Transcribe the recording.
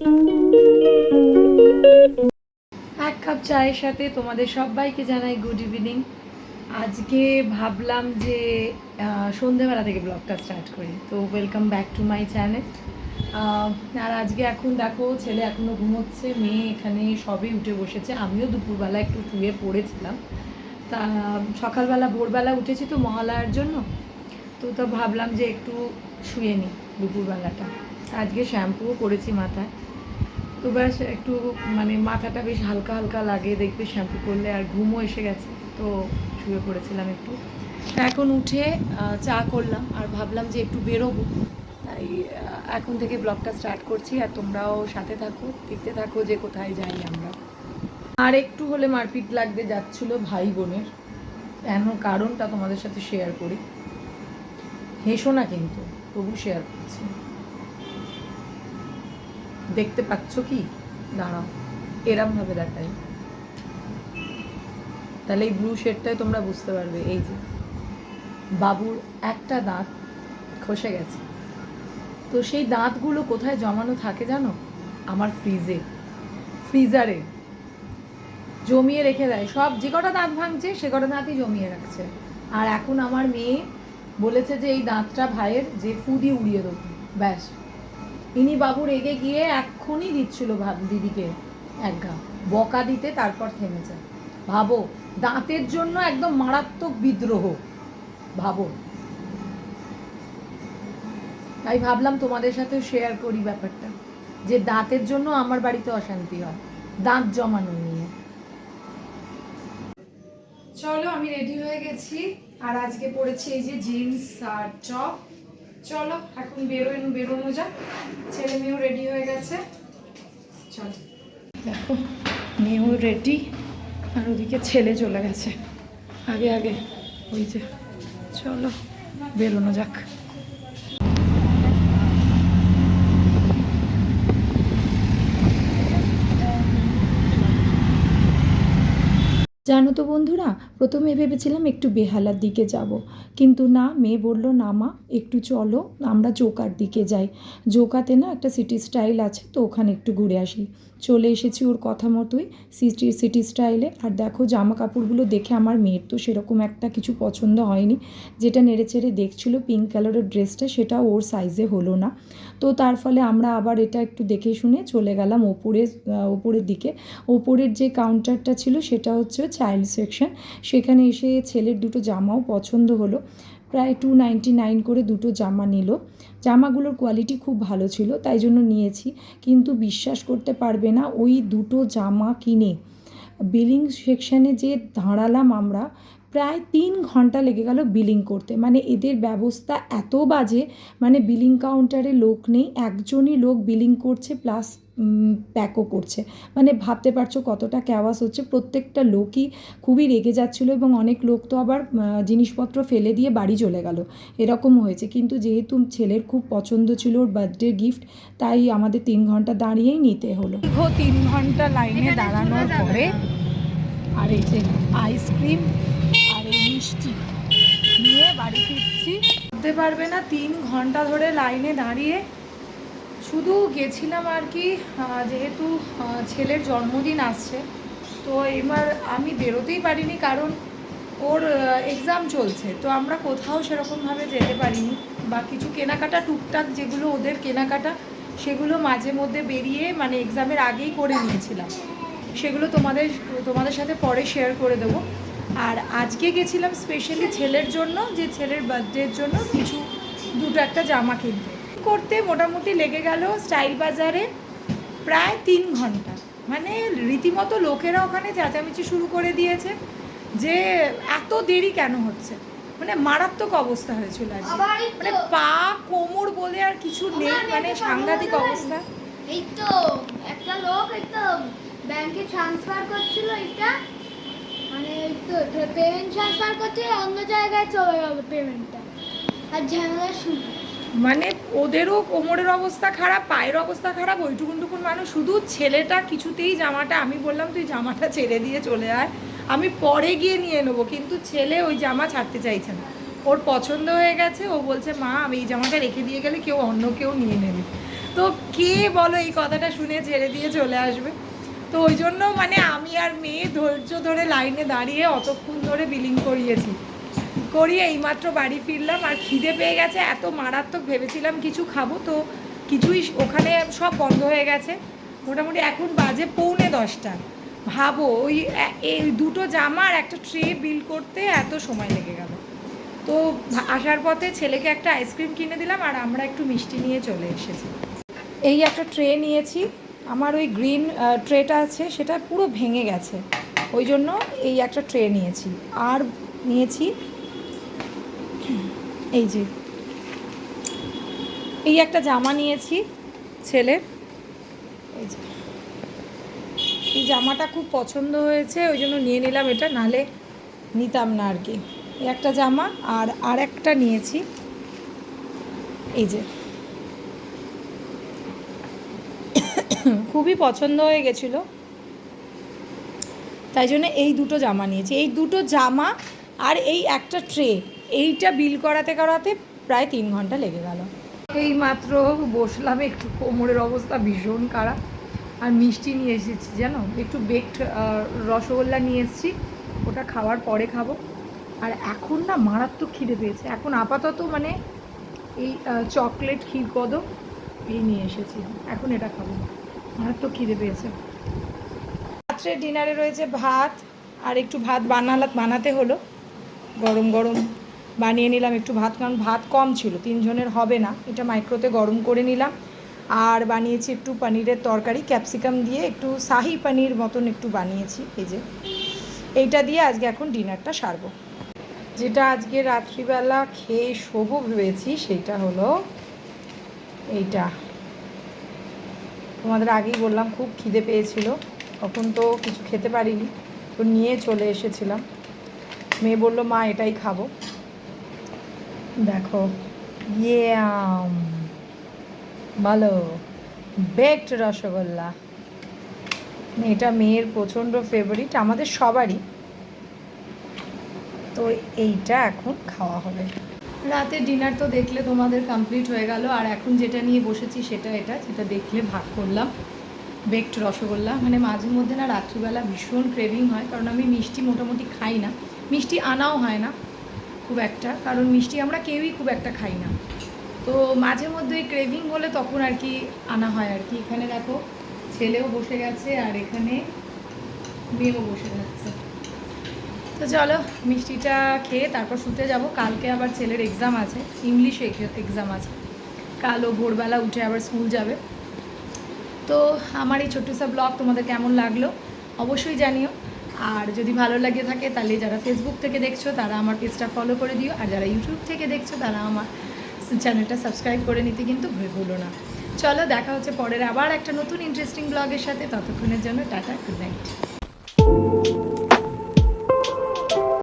এক কাপ চায়ের সাথে তোমাদের সবাইকে জানাই গুড ইভিনিং। আজকে ভাবলাম যে সন্ধেবেলা থেকে ব্লগটা স্টার্ট করি, তো welcome back to my channel. আর আজকে এখন দেখো ছেলে এখনও ঘুমোচ্ছে, মেয়ে এখানে সবে উঠে বসেছে, আমিও দুপুরবেলা একটু শুয়ে পড়েছিলাম। তা সকালবেলা ভোরবেলা উঠেছি তো মহালয়ার জন্য, তো ভাবলাম যে একটু শুয়ে নিই দুপুরবেলাটা। আজকে শ্যাম্পুও করেছি মাথায়, তো ব্যাস একটু মানে মাথাটা বেশ হালকা হালকা লাগে দেখবে শ্যাম্পু করলে, আর ঘুমও এসে গেছে, তো শুয়ে পড়েছিলাম একটু। এখন উঠে চা করলাম আর ভাবলাম যে একটু বেরোবো, তাই এখন থেকে ব্লগটা স্টার্ট করছি। আর তোমরাও সাথে থাকো, দেখতে থাকো যে কোথায় যাই আমরা। আর একটু হলে মারপিট লাগতে যাচ্ছিলো ভাই বোনের, কেন কারণটা তোমাদের সাথে শেয়ার করি। হেসো না কিন্তু, তবু শেয়ার করছি। দেখতে পাচ্ছ কি? দাঁড়াও, এরমভাবে দেখাই, তাহলে এই ব্লু শেডটায় তোমরা বুঝতে পারবে। এই যে বাবুর একটা দাঁত খসে গেছে, তো সেই দাঁতগুলো কোথায় জমানো থাকে জানো? আমার ফ্রিজারে জমিয়ে রেখে দেয়। সব যে কটা দাঁত ভাঙছে সে কটা দাঁতই জমিয়ে রাখছে। আর এখন আমার মেয়ে বলেছে যে এই দাঁতটা ভাইয়ের, যে ফু দিয়ে উড়িয়ে দেবো। ব্যাস, ইনি বাবু রেগে গিয়ে এক্ষুনি দিচ্ছিল দিদিকে এক ঘা বকা দিতে, তারপর থেমেছে। ভাবো, দাঁতের জন্য একদম মারাত্মক বিদ্রোহ, ভাবো। তাই ভাবলাম তোমাদের সাথে শেয়ার করি ব্যাপারটা, যে দাঁতের জন্য আমার বাড়িতে অশান্তি হয়, দাঁত জমানো নিয়ে। চলো, আমি রেডি হয়ে গেছি, আর আজকে পরেছি এই যে জিন্স আর টপ। চলো এখন বেরোনো যাক, ছেলে মেয়েও রেডি হয়ে গেছে। চলো, দেখো মেয়েও রেডি, আর ওদিকে ছেলে চলে গেছে আগে আগে, ওই যে। চলো বেরোনো যাক। জানো তো বন্ধুরা, প্রথমে ভেবেছিলাম একটু বেহালার দিকে যাব, কিন্তু না, মেয়ে বলল না মা, একটু চলো আমরা জোকার দিকে যাই, জোকাতে না একটা সিটি স্টাইল আছে, তো ওখানে একটু ঘুরে আসি। চলে এসেছি ওর কথা মতোই সিটি স্টাইলে। আর দেখো জামা কাপড়গুলো দেখে আমার মেয়ের তো সেরকম একটা কিছু পছন্দ হয়নি, যেটা নেড়ে চেড়ে দেখছিল পিঙ্ক কালারের ড্রেসটা, সেটা ওর সাইজে হলো না। তো তার ফলে আমরা আবার এটা একটু দেখে শুনে চলে গেলাম ওপরের দিকে। ওপরের যে কাউন্টারটা ছিল সেটা হচ্ছে চাইল্ড সেকশন, সেখানে এসে ছেলের দুটো জামাও পছন্দ হলো। প্রায় 299 করে দুটো জামা নিল। জামাগুলোর কোয়ালিটি খুব ভালো ছিল, তাই জন্য নিয়েছি। কিন্তু বিশ্বাস করতে পারবে না, ওই দুটো জামা কিনে বিলিং সেকশানে যে দাঁড়ালাম আমরা, প্রায় 3 ঘন্টা লেগে গেল বিলিং করতে। মানে এদের ব্যবস্থা এত বাজে, মানে বিলিং কাউন্টারে লোক নেই, একজনই লোক বিলিং করছে প্লাস প্যাকও করছে। মানে ভাবতে পারছো কতটা ক্যাওয়াস হচ্ছে, প্রত্যেকটা লোকই খুবই রেগে যাচ্ছিলো, এবং অনেক লোক তো আবার জিনিসপত্র ফেলে দিয়ে বাড়ি চলে গেল, এরকমও হয়েছে। কিন্তু যেহেতু ছেলের খুব পছন্দ ছিল ওর বার্থডে গিফট, তাই আমাদের 3 ঘন্টা দাঁড়িয়েই নিতে হলো। দীর্ঘ 3 ঘন্টা লাইনে দাঁড়ানোর পরে, আর এই যে আইসক্রিম আর এই মিষ্টি নিয়ে বাড়ি ফিরছি। বুঝতে পারবে না, 3 ঘন্টা ধরে লাইনে দাঁড়িয়ে শুধু গেছিলাম আর কি, যেহেতু ছেলের জন্মদিন আসছে, তো এবার আমি বেরোতেই পারিনি, কারণ ওর এক্সাম চলছে, তো আমরা কোথাও সেরকমভাবে যেতে পারিনি। বা কিছু কেনাকাটা টুকটাক যেগুলো ওদের কেনাকাটা, সেগুলো মাঝে মধ্যে বেরিয়ে মানে এক্সামের আগেই করে নিয়েছিলাম, সেগুলো তোমাদের সাথে পরে শেয়ার করে দেবো। আর আজকে গেছিলাম স্পেশালি ছেলের জন্য, যে ছেলের বার্থডের জন্য কিছু দুটো একটা জামা কিনতে করতে মোটামুটি লেগে গেল স্টাইল বাজারে প্রায় 3 ঘন্টা। মানে রীতিমতো লোকেরা ওখানে চেঁচামেচি শুরু করে দিয়েছে যে এত দেরি কেন হচ্ছে, মানে মারাত্মক অবস্থা হয়েছিল আজকে, মানে পা কোমর বলে আর কিছু নেই, মানে সাংঘাতিক অবস্থা। এই তো একটা লোক এই তো ব্যাংকে ট্রান্সফার করছিল, এটা মানে এই তো পেমেন্ট ট্রান্সফার করছে, অন্য জায়গায় চলে গেল পেমেন্টটা, আর ঝামেলা শুরু। মানে ওদেরও কোমরের অবস্থা খারাপ, পায়ের অবস্থা খারাপ, ওইটুকুন মানুষ। শুধু ছেলেটা কিছুতেই জামাটা, আমি বললাম তুই জামাটা ছেড়ে দিয়ে চলে আয়, আমি পরে গিয়ে নিয়ে নেবো, কিন্তু ছেলে ওই জামা ছাড়তে চাইছে না, ওর পছন্দ হয়ে গেছে। ও বলছে মা আমি এই জামাটা রেখে দিয়ে গেলে অন্য কেউ নিয়ে নেবে। তো কে বলো এই কথাটা শুনে ছেড়ে দিয়ে চলে আসবে? তো ওই জন্য মানে আমি আর মেয়ে ধৈর্য ধরে লাইনে দাঁড়িয়ে অতক্ষণ ধরে বিলিং করিয়ে এইমাত্র বাড়ি ফিরলাম। আর খিদে পেয়ে গেছে এত মারাত্মক, ভেবেছিলাম কিছু খাবো, তো কিছুই ওখানে সব বন্ধ হয়ে গেছে। মোটামুটি এখন বাজে 9:45। ভাবো ওই এই দুটো জামা আর একটা ট্রে বিল করতে এত সময় লেগে গেল। তো আসার পথে ছেলেকে একটা আইসক্রিম কিনে দিলাম আর আমরা একটু মিষ্টি নিয়ে চলে এসেছি। এই একটা ট্রে নিয়েছি, আমার ওই গ্রিন ট্রেটা আছে সেটা পুরো ভেঙে গেছে, ওই জন্য এই একটা ট্রে নিয়েছি। আর নিয়েছি এই যে এই একটা জামা নিয়েছি ছেলের, এই যে এই জামাটা খুব পছন্দ হয়েছে ওই জন্য নিয়ে নিলাম এটা, নালে নিতাম না আর কি। এই একটা জামা আর একটা নিয়েছি এই যে, খুবই পছন্দ হয়ে গেছিলো তাই জন্য এই দুটো জামা নিয়েছি। এই দুটো জামা আর এই একটা ট্রে, এইটা বিল করাতে প্রায় 3 ঘন্টা লেগে গেল। এই মাত্র বসলাম, একটু কোমরের অবস্থা ভীষণ খারাপ। আর মিষ্টি নিয়ে এসেছি জানো, একটু বেকড রসগোল্লা নিয়ে এসেছি, ওটা খাওয়ার পরে খাবো। আর এখন না মারাত্মক খিদে পেয়েছে, এখন আপাতত মানে এই চকলেট ক্ষীরকদম এই নিয়ে এসেছি, এখন এটা খাবো, মারাত্মক খিদে পেয়েছে। রাত্রে ডিনারে রয়েছে ভাত, আর একটু ভাত বানাতে হলো, গরম গরম বানিয়ে নিলাম একটু ভাত, কারণ ভাত কম ছিল, 3 জনের হবে না, এটা মাইক্রোতে গরম করে নিলাম। আর বানিয়েছি একটু পনিরের তরকারি, ক্যাপসিকাম দিয়ে একটু শাহি পনির মতন একটু বানিয়েছি। এই যে এইটা দিয়ে আজকে এখন ডিনারটা সারবো। যেটা আজকে রাত্রিবেলা খেয়ে শোবো ভেবেছি সেটা হলো এইটা। তোমাদের আগেই বললাম খুব খিদে পেয়েছিল, তখন তো কিছু খেতে পারিনি, তো নিয়ে চলে এসেছিলাম। মেয়ে বললো মা এটাই খাবো, দেখো ইয়ে ভালো বেকড রসগোল্লা, এটা মেয়ের প্রচণ্ড ফেভারিট, আমাদের সবারই। তো এইটা এখন খাওয়া হবে। রাতের ডিনার তো দেখলে তোমাদের কমপ্লিট হয়ে গেল, আর এখন যেটা নিয়ে বসেছি সেটা যেটা দেখলে ভাগ করলাম, বেকড রসগোল্লা। মানে মাঝে মধ্যে না রাত্রিবেলা ভীষণ ক্রেভিং হয়, কারণ আমি মিষ্টি মোটামুটি খাই না, মিষ্টি আনাও হয় না খুব একটা, কারণ মিষ্টি আমরা কেউই খুব একটা খাই না। তো মাঝে মধ্যে ওই ক্রেভিং হলে তখন আর কি আনা হয় আর কি। এখানে দেখো ছেলেও বসে গেছে আর এখানে মেয়েও বসে যাচ্ছে। তো চলো মিষ্টিটা খেয়ে তারপর শুতে যাব, কালকে আবার ছেলের এক্সাম আছে, ইংলিশ এক্সাম আছে, কালও ভোরবেলা উঠে আবার স্কুল যাবে। তো আমার এই ছোট্ট সব ব্লগ তোমাদের কেমন লাগলো অবশ্যই জানিও। আর যদি ভালো লাগে থাকে তাহলে যারা ফেসবুক থেকে দেখছো তারা আমার পেজটা ফলো করে দিও, আর যারা ইউটিউব থেকে দেখছো তারা আমার চ্যানেলটা সাবস্ক্রাইব করে নিতে কিন্তু ভুলো না। চলো দেখা হচ্ছে পরের আবার একটা নতুন ইন্টারেস্টিং ব্লগের সাথে, ততক্ষণের জন্য টাটা, গুড নাইট।